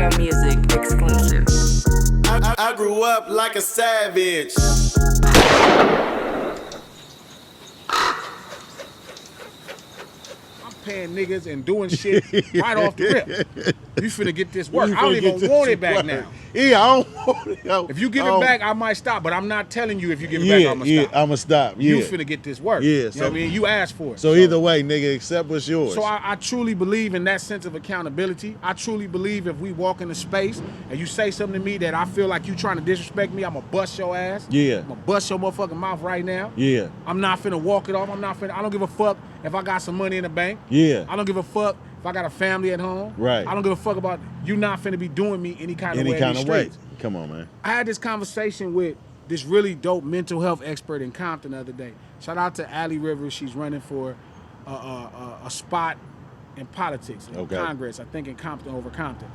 Real Music exclusive. I grew up like a savage. I'm paying niggas and doing shit right off the rip. You finna get this work. I don't even want it back now. Yeah, I don't want it. If you give it back, I might stop, but I'm not telling you if you give it back, I'm gonna stop. I'ma stop. Yeah. You finna get this work. Yeah, You know so what I mean? You asked for it. So either way, nigga, accept what's yours. So I truly believe in that sense of accountability. I truly believe if we walk in a space and you say something to me that I feel like you trying to disrespect me, I'm gonna bust your ass. Yeah. I'm gonna bust your motherfucking mouth right now. Yeah. I'm not finna walk it off. I don't give a fuck if I got some money in the bank. Yeah. I don't give a fuck if I got a family at home. Right. I don't give a fuck about you not finna be doing me any kind of way. Any kind of way. Streets. Come on, man. I had this conversation with this really dope mental health expert in Compton the other day. Shout out to Allie Rivers. She's running for a spot in politics, in Congress, I think in Compton, over Compton.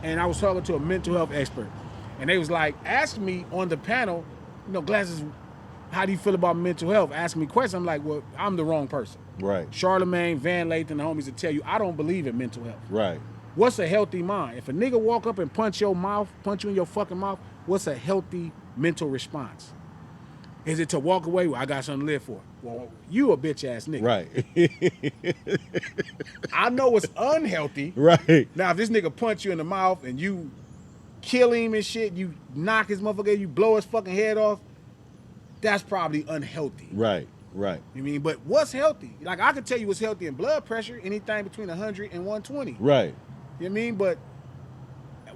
And I was talking to a mental health expert. And they was like, asking me on the panel, Glasses, how do you feel about mental health? Asking me questions. I'm like, well, I'm the wrong person. Right. Charlemagne, Van Lathan, the homies will tell you, I don't believe in mental health. Right. What's a healthy mind? If a nigga walk up and punch you in your fucking mouth, what's a healthy mental response? Is it to walk away? Well, I got something to live for. Well, you a bitch ass nigga. Right. I know it's unhealthy. Right. Now, if this nigga punch you in the mouth and you kill him and shit, you knock his motherfucker, you blow his fucking head off, that's probably unhealthy. Right. Right. You mean, but what's healthy? Like, I could tell you what's healthy in blood pressure, anything between 100 and 120. Right. You know what I mean? But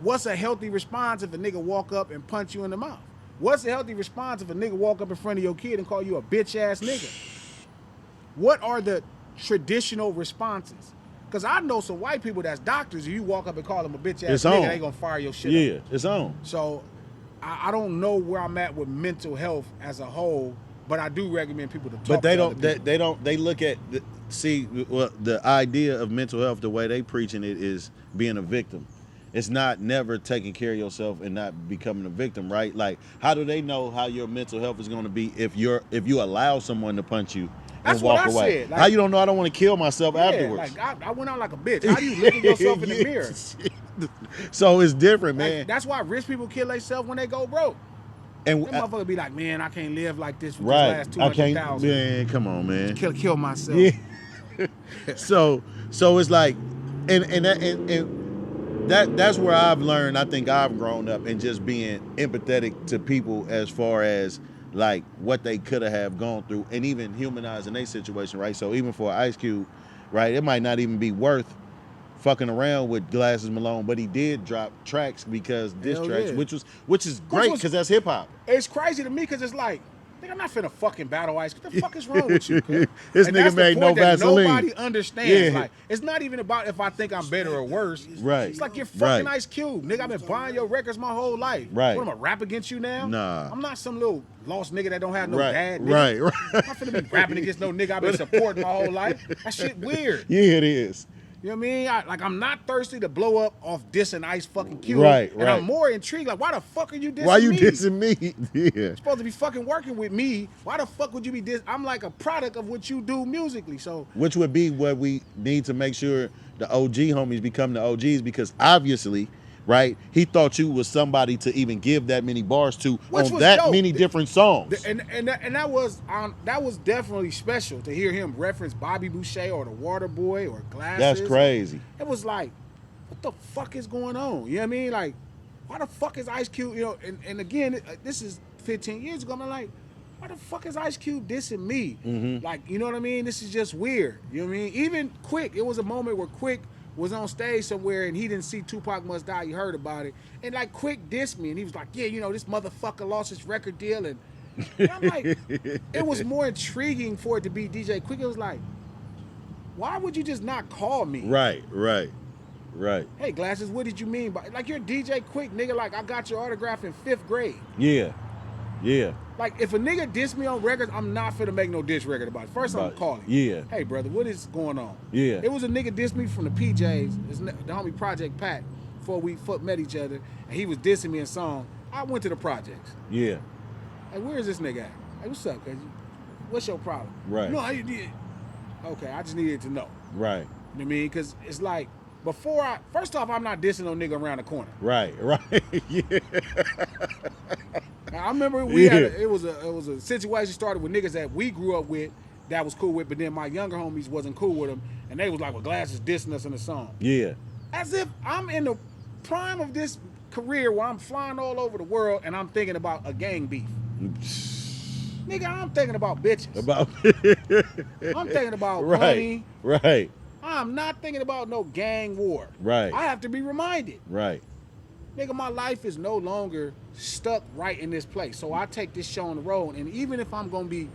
what's a healthy response if a nigga walk up and punch you in the mouth? What's a healthy response if a nigga walk up in front of your kid and call you a bitch ass nigga? What are the traditional responses? Because I know some white people that's doctors, and you walk up and call them a bitch ass nigga, they gonna fire your shit up. Yeah, it's on. So I don't know where I'm at with mental health as a whole, but I do recommend people to talk. But they to don't. other people. They look at the idea of mental health. The way they preaching it is being a victim. It's not never taking care of yourself and not becoming a victim, right? Like, how do they know how your mental health is going to be if you allow someone to punch you and walk away? Said. Like, how you don't know I don't want to kill myself afterwards? Like I went out like a bitch. How do you look at yourself in the mirror? So it's different, man. Like, that's why rich people kill themselves when they go broke. And that motherfucker be like, man, I can't live like this for right. this last 200,000. Man, come on, man. Kill myself. Yeah. so it's like, and that's where I've learned. I think I've grown up in just being empathetic to people as far as like what they could have gone through, and even humanizing their situation, right? So even for Ice Cube, right, it might not even be worth fucking around with Glasses Malone, but he did drop tracks because diss tracks, which is great because that's hip hop. It's crazy to me because it's like, nigga, I'm not finna fucking battle Ice. What the fuck is wrong with you? This nigga made no Vaseline. Nobody understands. Like, it's not even about if I think I'm better or worse. Right. It's like you're fucking Ice Cube, nigga. I've been buying your records my whole life. Right. What, am I rap against you now? Nah. I'm not some little lost nigga that don't have no right. dad. Nigga. Right. I'm not finna be rapping against no nigga I've been supporting my whole life. That shit weird. Yeah, it is. You know what I mean? I'm not thirsty to blow up off dissing Ice fucking Cube. Right. And I'm more intrigued, like, why the fuck are you dissing me? Why you dissing me? Yeah. You're supposed to be fucking working with me. Why the fuck would you be dissing? I'm like a product of what you do musically, so. Which would be what we need to make sure the OG homies become the OGs, because obviously, right, he thought you was somebody to even give that many bars to on that dope. Many different songs. And that was definitely special to hear him reference Bobby Boucher or the Water Boy or Glasses. That's crazy. It was like, what the fuck is going on? You know what I mean? Like, why the fuck is Ice Cube, and again, this is 15 years ago, I'm like, why the fuck is Ice Cube dissing me? Mm-hmm. Like, you know what I mean? This is just weird. You know what I mean? Even Quick, it was a moment where Quick was on stage somewhere and he didn't see Tupac Must Die. He heard about it. And like Quick dissed me and he was like, yeah, this motherfucker lost his record deal. And I'm like, it was more intriguing for it to be DJ Quick. It was like, why would you just not call me? Right. Hey, Glasses, what did you mean by, like, you're DJ Quick, nigga, like I got your autograph in 5th grade. Yeah. Like, if a nigga diss me on records, I'm not finna make no diss record about it. First, I'm gonna call him. Yeah. Hey, brother, what is going on? Yeah. It was a nigga diss me from the PJs, the homie Project Pat, before we met each other, and he was dissing me in song. I went to the projects. Yeah. Like, where is this nigga at? Hey, what's up, cuz? What's your problem? Right. No, how you did? Okay, I just needed to know. Right. You know what I mean? Because it's like, First off, I'm not dissing no nigga around the corner. Right. Yeah. Now, I remember it was a situation started with niggas that we grew up with that was cool with, but then my younger homies wasn't cool with them, and they was like, well, Glass is dissing us in the song. Yeah. As if I'm in the prime of this career where I'm flying all over the world and I'm thinking about a gang beef. Nigga, I'm thinking about bitches. I'm thinking about money. Right. I'm not thinking about no gang war. Right. I have to be reminded. Right. Nigga, my life is no longer stuck right in this place. So I take this show on the road, and even if I'm gonna be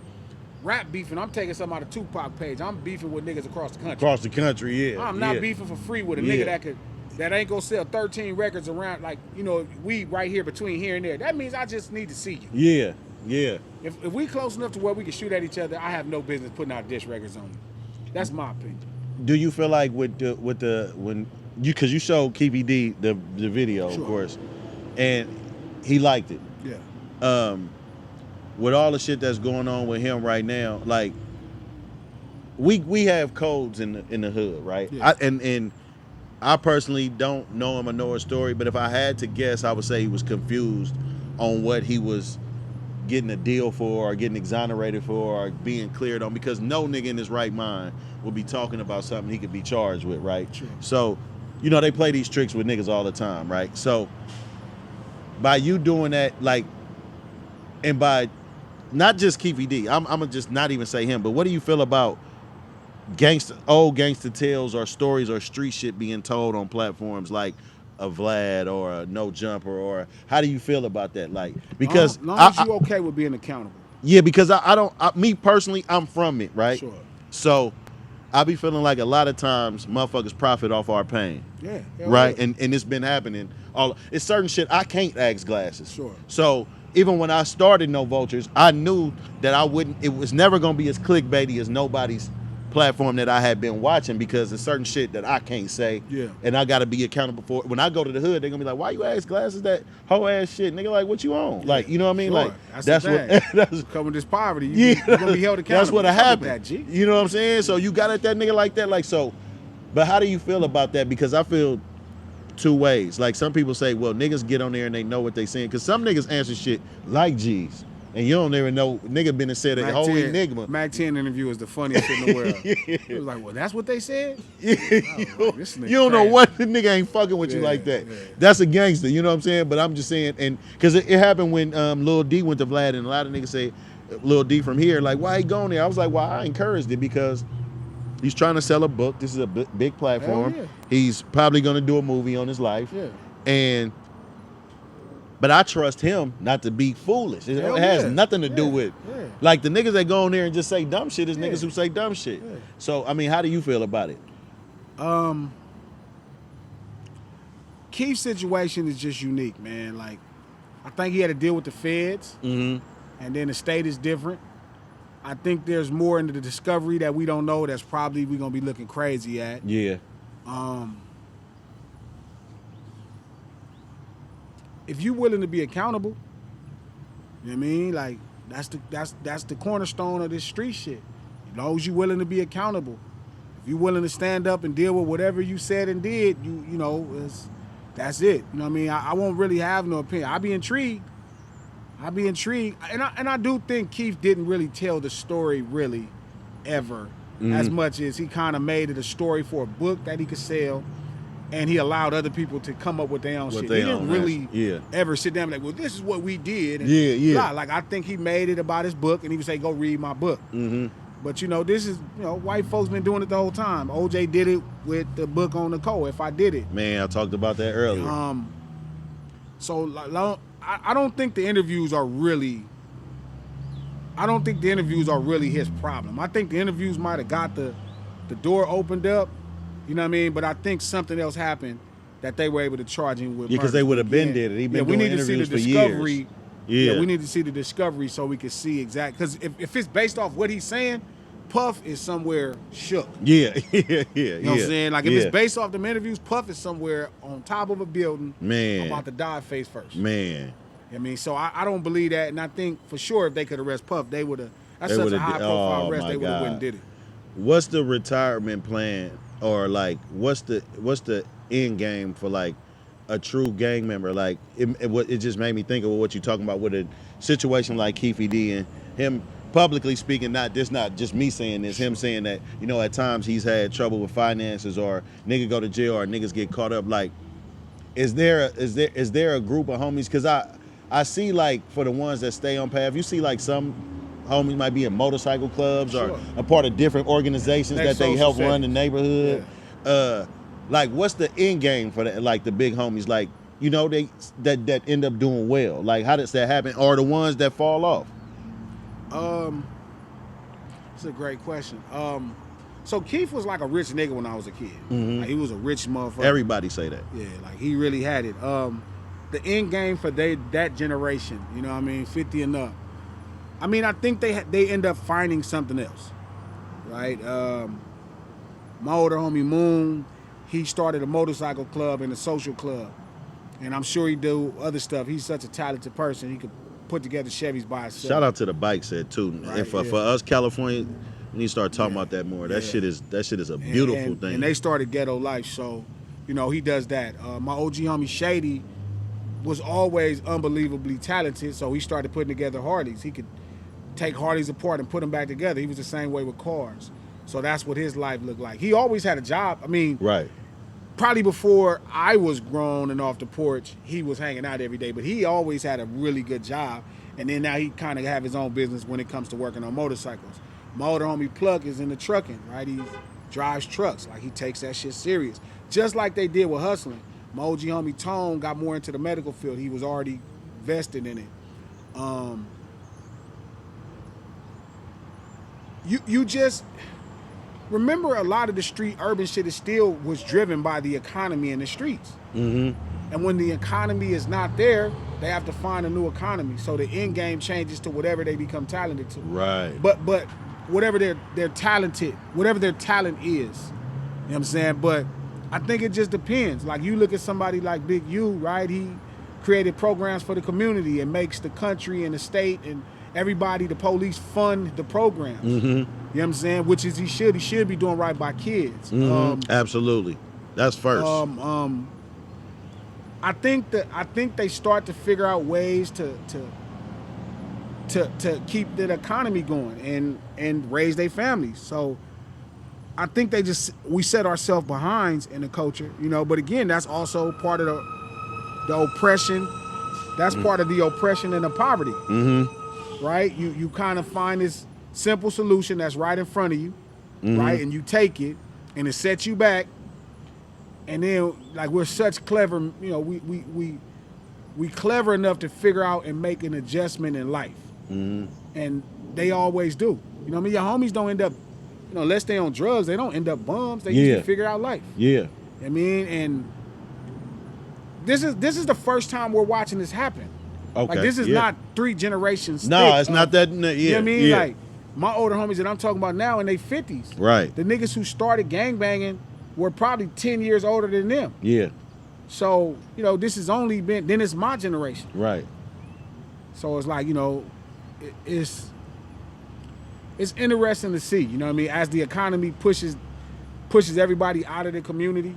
rap beefing, I'm taking something out of Tupac page. I'm beefing with niggas across the country. Across the country, yeah. I'm not beefing for free with a nigga that ain't gonna sell 13 records around, like, you know, we right here between here and there. That means I just need to see you. Yeah. If we close enough to where we can shoot at each other, I have no business putting out diss records on you. That's my opinion. Do you feel like because you showed Keefe D the video, Sure. of course, and he liked it. Yeah. With all the shit that's going on with him right now, like we have codes in the hood, right? Yeah. And I personally don't know him or know his story, but if I had to guess, I would say he was confused on what he was getting a deal for or getting exonerated for or being cleared on, because no nigga in his right mind will be talking about something he could be charged with, right? Sure. So, you know, they play these tricks with niggas all the time, right? So by you doing that, like, and by not just Keefe D, I'm gonna just not even say him, but what do you feel about old gangster tales or stories or street shit being told on platforms like a Vlad or a No Jumper, or how do you feel about that? Like, because long as you okay with being accountable. Yeah, because me personally, I'm from it, right? Sure. So I be feeling like a lot of times motherfuckers profit off our pain. Yeah. Right? And it's been happening. It's certain shit I can't ask Glasses. Sure. So even when I started No Vultures, I knew that it was never gonna be as clickbaity as nobody's platform that I had been watching, because there's certain shit that I can't say. Yeah. And I gotta be accountable for it. When I go to the hood, they're gonna be like, why you ask Glasses that whole ass shit? Nigga, like, what you on? Like, you know what I mean? Sure. Like, that's what come with this poverty. Yeah. You're gonna be held accountable. That's what happened. That, G. You know what I'm saying? So you got at that nigga like that, like, so. But how do you feel about that? Because I feel two ways. Like, some people say, well, niggas get on there and they know what they saying, because some niggas answer shit like G's, and you don't even know. Nigga been and said a whole enigma. Mac 10 interview is the funniest shit in the world. It was like, well, that's what they said? You don't know what the nigga ain't fucking with you like that. Yeah. That's a gangster, you know what I'm saying? But I'm just saying, and because it happened when Lil D went to Vlad, and a lot of niggas say Lil D from here, like, why he going there? I was like, well, I encouraged it because he's trying to sell a book. This is a big platform. Hell yeah. He's probably gonna do a movie on his life. Yeah. But I trust him not to be foolish. It Hell has yeah. nothing to do with, like, the niggas that go on there and just say dumb shit is niggas who say dumb shit. Yeah. So, I mean, how do you feel about it? Keith's situation is just unique, man. Like, I think he had to deal with the feds, Mm-hmm. and then the state is different. I think there's more into the discovery that we don't know that's probably we're going to be looking crazy at. Yeah. If you're willing to be accountable, you know what I mean? Like, that's the cornerstone of this street shit. As long as you're willing to be accountable. If you're willing to stand up and deal with whatever you said and did, you know, that's it. You know what I mean? I won't really have no opinion. I'll be intrigued. And I do think Keith didn't really tell the story really ever, as much as he kind of made it a story for a book that he could sell. And he allowed other people to come up with their own shit. He didn't really ever sit down and be like, well, this is what we did. And blah. Like, I think he made it about his book, and he would say, go read my book. Mm-hmm. But, you know, this is, you know, white folks been doing it the whole time. OJ did it with the book on Nicole, If I Did It. Man, I talked about that earlier. So, like, I don't think the interviews are really his problem. I think the interviews might have got the door opened up. You know what I mean? But I think something else happened that they were able to charge him with. Yeah, because they would have been did it. He's been doing interviews for years. Yeah, we need to see the discovery so we can see exact. Because if it's based off what he's saying, Puff is somewhere shook. Yeah. You know what I'm saying? Like, if it's based off them interviews, Puff is somewhere on top of a building, about to die face first. Man. You know what I mean? So I don't believe that, and I think for sure if they could arrest Puff, they would have. That's such a high profile arrest. They would have went and did it. What's the retirement plan or like what's the end game for like a true gang member? Like it just made me think of what you're talking about with a situation like Keefe D and him publicly speaking. Not just me saying this. Him saying that at times he's had trouble with finances or nigga go to jail or niggas get caught up. Like, is there a group of homies? Because I see like for the ones that stay on path, you see like some homies might be in motorcycle clubs or a part of different organizations that they help run the neighborhood. Yeah. Like, what's the end game for like the big homies? Like, they that end up doing well. Like, how does that happen? Or the ones that fall off? It's a great question. So Keefe was like a rich nigga when I was a kid. Mm-hmm. Like, he was a rich motherfucker. Everybody say that. Yeah, like he really had it. The end game for that generation, 50 and up. I mean, I think they end up finding something else, right? My older homie Moon, he started a motorcycle club and a social club, and I'm sure he do other stuff. He's such a talented person. He could put together Chevys by himself. Shout out to the bike set too. Right, and for us California, we need to start talking about that more. That shit is a beautiful thing. And they started Ghetto Life, so he does that. My OG homie Shady was always unbelievably talented, so he started putting together Harleys. He could take Harleys apart and put them back together. He was the same way with cars. So that's what his life looked like. He always had a job. I mean, right. Probably before I was grown and off the porch, he was hanging out every day, but he always had a really good job. And then now he kind of have his own business when it comes to working on motorcycles. My older homie Pluck is in the trucking, right? He drives trucks. Like, he takes that shit serious. Just like they did with hustling. My OG homie Tone got more into the medical field. He was already vested in it. You just remember, a lot of the urban shit was driven by the economy in the streets. Mm-hmm. And when the economy is not there, they have to find a new economy. So the end game changes to whatever they become talented to. Right. But whatever they're talented, whatever their talent is, you know what I'm saying? But I think it just depends. Like, you look at somebody like Big U, right? He created programs for the community and makes the country and the state and everybody, the police, fund the programs. Mm-hmm. You know what I'm saying? Which is he should be doing right by kids. Mm-hmm. Absolutely. That's first. I think they start to figure out ways to keep the economy going and raise their families. So I think we set ourselves behind in the culture, but again, that's also part of the oppression. That's part of the oppression and the poverty. Mm-hmm. Right? You kind of find this simple solution that's right in front of you, mm-hmm. right? And you take it and it sets you back. And then, like, we're such clever, we clever enough to figure out and make an adjustment in life. Mm-hmm. And they always do. Your homies don't end up, unless they on drugs, they don't end up bums. They usually figure out life. Yeah. I mean, and this is the first time we're watching this happen. Okay. Like, this is not 3 generations. No, it's not that. Yeah. You know what I mean? Like, my older homies that I'm talking about now in their 50s. Right. The niggas who started gangbanging were probably 10 years older than them. Yeah. So, this has only been, then it's my generation. Right. So it's like, it's interesting to see, you know what I mean, as the economy pushes everybody out of the community,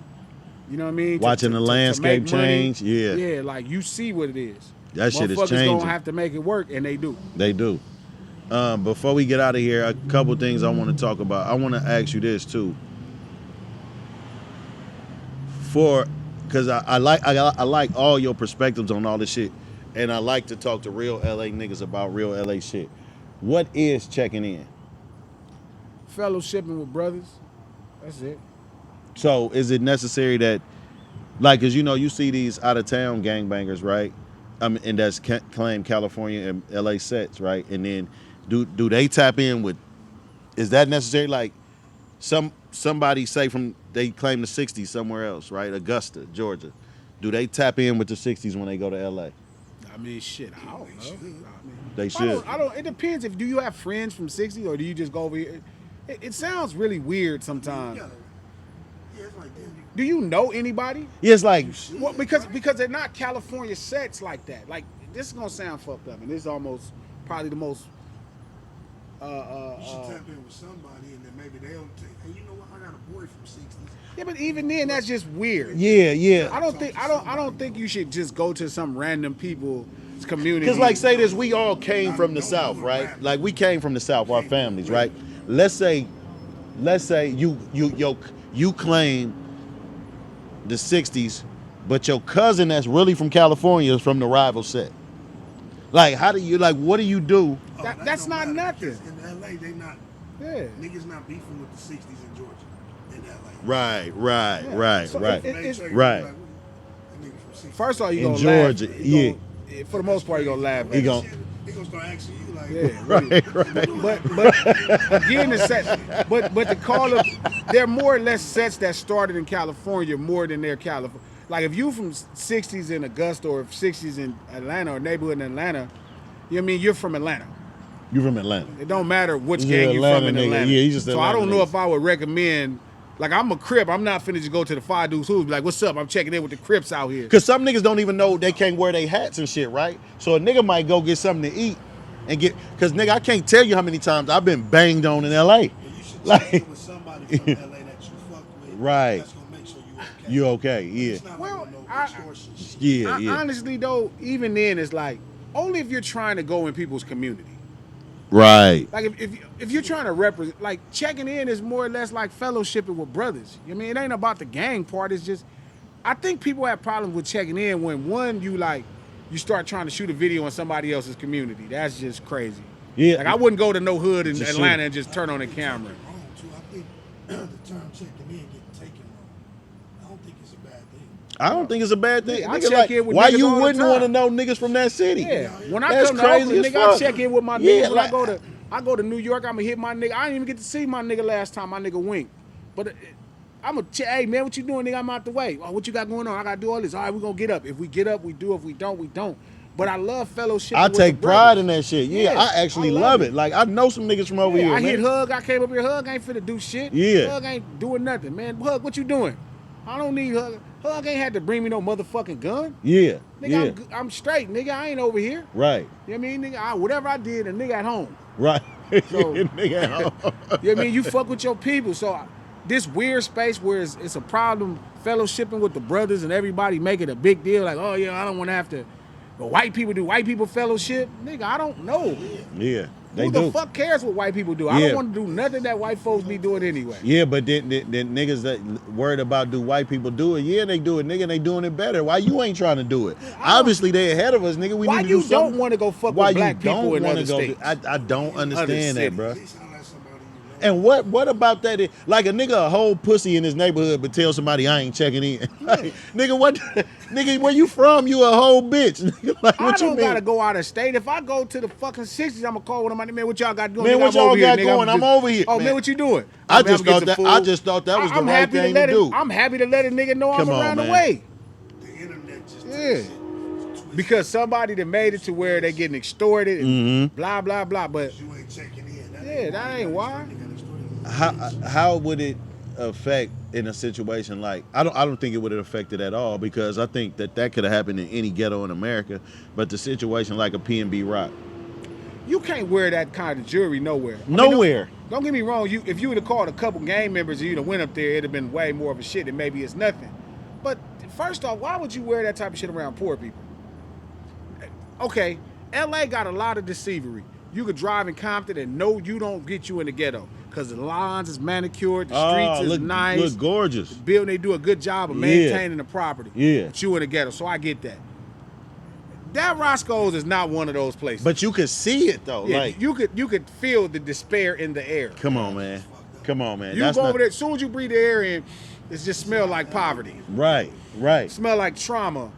you know what I mean? Watching the landscape change, yeah. Yeah, like, you see what it is. That shit is changing. Motherfuckers gonna have to make it work, and they do. They do. Before we get out of here, a couple things I want to talk about. I want to ask you this too. Because I like all your perspectives on all this shit, and I like to talk to real LA niggas about real LA shit. What is checking in? Fellowshipping with brothers. That's it. So is it necessary that, like, cause you see these out of town gangbangers, right? And that's claim California and LA sets, right? And then do they tap in with? Is that necessary? Like, somebody say they claim the 60s somewhere else, right? Augusta, Georgia. Do they tap in with the 60s when they go to LA? I mean, shit, I don't know. They should. I don't. It depends. Do you have friends from 60s, or do you just go over here? It sounds really weird sometimes. Yeah, it's like that. Do you know anybody? Yeah, it's like, Well, because they're not California sets like that. Like, this is gonna sound fucked up, and this is almost probably the most. You should tap in with somebody, and then maybe they'll take. Hey, you know what? I got a boy from 60s. Yeah, but even then, that's just weird. Yeah. I don't think you should just go to some random people's community. Because, like, say this, we all came from the South, right? Like, we came from the South, our families, right? Let's say you claim the 60s, but your cousin that's really from California is from the rival set. Like, how do you, like, what do you do? That's not nothing. In LA, they not. Yeah. Niggas not beefing with the 60s in Georgia. In LA. Right. So Right. it's- Right. First of all, you In gonna Georgia, laugh. For the most part, you gonna laugh. He at gon- it. They gonna start asking you like, Yeah, Right. but again, the set, but to call it, there are more or less sets that started in California more than they're California. Like if you from 60s in Augusta or 60s in Atlanta or neighborhood in Atlanta, you know what I mean, you're from Atlanta. You from Atlanta. It don't matter which You're gang you're from Atlanta in nigga. Atlanta. Yeah, you just so I Atlanta don't know niggas. if I would recommend. Like I'm a Crip, I'm not finna just go to the Five Deuce Who's be like, what's up? I'm checking in with the Crips out here. Because some niggas don't even know they can't wear their hats and shit, right? So a nigga might go get something to eat and get, because nigga, I can't tell you how many times I've been banged on in LA. you should Like- check in with somebody from LA that you fuck with. Right. That's gonna make sure You okay, yeah. It's not Well, like no I- extortion shit. Yeah. Honestly though, even then it's like, only if you're trying to go in people's community. Right. Like if you're trying to represent, like checking in is more or less like fellowshipping with brothers. I mean, it ain't about the gang part. It's just, I think people have problems with checking in when you start trying to shoot a video in somebody else's community. That's just crazy. Yeah. Like I wouldn't go to no hood in Just Atlanta shoot. and just turn on the camera. Wrong too. I think the term checking in get taken wrong. I don't think it's a bad thing. I don't think it's a bad thing. Yeah, I Nigga, check like, in with why niggas you all the wouldn't time. want to know niggas from that city? Yeah, when I That's come to crazy Oakland, as nigga, I fuck. check in with my Yeah, niggas. When like- I go to New York, I'ma hit my nigga. I didn't even get to see my nigga last time. My nigga Wink, but I'ma check. Hey man, what you doing, nigga? I'm out the way. Oh, what you got going on? I gotta do all this. All right, we gonna get up. If we get up, we do. If we don't, we don't. But I love fellowship. I with take the pride brothers. in that shit. Yeah, Yeah, I actually I love love it. it. Like, I know some niggas from over Yeah, here, I hit man. Hug. I came up here. Hug ain't finna do shit. Yeah. Hug ain't doing nothing, man. Hug, what you doing? I don't need Hug. Hug ain't had to bring me no motherfucking gun. Yeah, Nigga, I'm straight, nigga. I ain't over here. right, You know what I mean, nigga? Whatever I did, a nigga at home. right. So- Nigga, You know what I mean? You fuck with your people. So this weird space where it's a problem fellowshipping with the brothers and everybody make it a big deal. Like, oh yeah, I don't want to have to. But white people fellowship. Nigga, I don't know. yeah, they Who do. the fuck cares what white people do? I Yeah. don't want to do nothing that white folks be doing anyway. Yeah, but then niggas that worried about do white people do it? Yeah, they do it, nigga. And they doing it better. Why you ain't trying to do it? Obviously, they ahead of us, nigga. We Why need to do you something. don't want to go fuck Why with black you don't people in wanna other go? states? I don't understand that, cities. bro. They sound like somebody you know. And what about that? Like a nigga a whole pussy in his neighborhood, but tell somebody I ain't checking in. Like, nigga, what? Nigga, where you from? You a whole bitch. Nigga, like, I what you don't mean? gotta go out of state. If I go to the fucking 60s, I'm gonna call one of my man. What y'all got doing? Man, Nigga, what I'm y'all over here, got nigga. going? I'm over here, Oh man. man, what you doing? I I'm just gonna thought get some that- I food. just thought that was the I'm right happy thing let to it- do. I'm happy to let a nigga know Come I'm on, around man. the way. The internet just Yeah. Because somebody that made it to where they getting extorted and blah blah blah. But you ain't checking in. Yeah, that ain't why. How would it affect in a situation like I don't think it would have affected at all, because I think that could have happened in any ghetto in America, but the situation like a PNB Rock, you can't wear that kind of jewelry nowhere. I mean, nowhere. Don't get me wrong. If you would have called a couple gang members and you'd have went up there, it'd have been way more of a shit than maybe it's nothing. But first off, why would you wear that type of shit around poor people? Okay, LA got a lot of deceivery. You could drive in Compton and know you don't get you in the ghetto because the lawns is manicured, the streets is nice. Look gorgeous. Building, they do a good job of maintaining the property. Yeah. But you in the ghetto, so I get that. That Roscoe's is not one of those places. But you could see it though. Yeah, like, you could feel the despair in the air. come on, man. Come on, man. You That's go not over there, as soon as you breathe the air in, it just smell like poverty. right. Smell like trauma.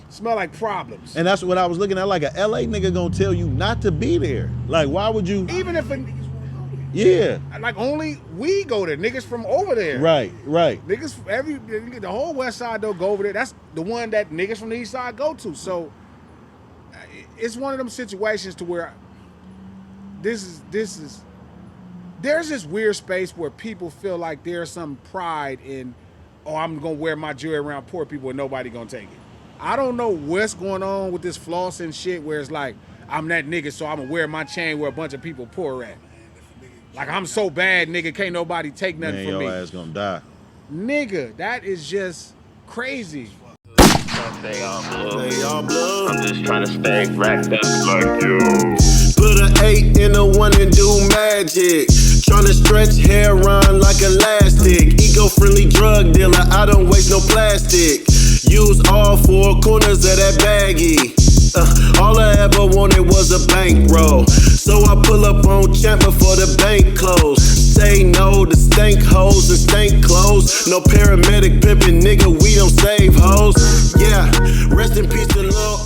Smell like problems. And that's what I was looking at. Like a LA nigga gonna tell you not to be there. Like, why would you? Even if Yeah. like only we go there, niggas from over there. Right. Niggas the whole West Side don't go over there. That's the one that niggas from the East Side go to. So it's one of them situations to where there's this weird space where people feel like there's some pride in, oh, I'm gonna wear my jewelry around poor people and nobody gonna take it. I don't know what's going on with this flossing shit where it's like, I'm that nigga, so I'm gonna wear my chain where a bunch of people poor at. Like, I'm so bad, nigga, can't nobody take nothing Man, from your me. ass gonna die. Nigga, that is just crazy. Stay on blue. Stay on blue. I'm just trying to stay racked up like you. Put an 8 in a 1 and do magic. Tryna stretch hair on like elastic. Eco-friendly drug dealer, I don't waste no plastic. Use all 4 corners of that baggie. All I ever wanted was a bankroll. So I pull up on Champ before the bank close. Say no to stank hoes and stank clothes. No paramedic pimpin', nigga, we don't save hoes. Yeah, rest in peace to Lil